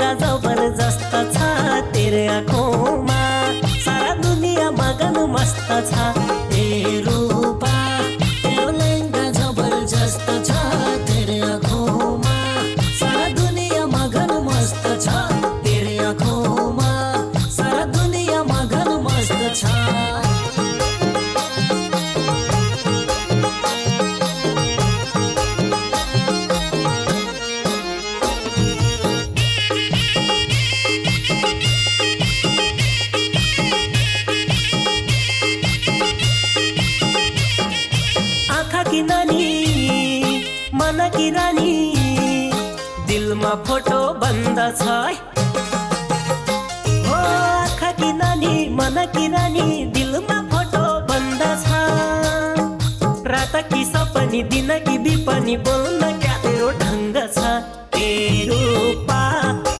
लहंगा जबरजस्त छ तेरे आँखोंमा सारा दुनिया मगन मस्त छ ए रूपा तेरो लहंगा जबरजस्त छ तेरे आँखोंमा सारा दुनिया मगन मस्त छ तेरे आँखोंमा सारा दुनिया मगन मस्त छ। की नानी मन की रानी दिलमा फोटो बन्द छ हो आँखा की नानी मन की रानी दिलमा फोटो बन्द छ रात की सपनी दिन की बिपनी बोल्न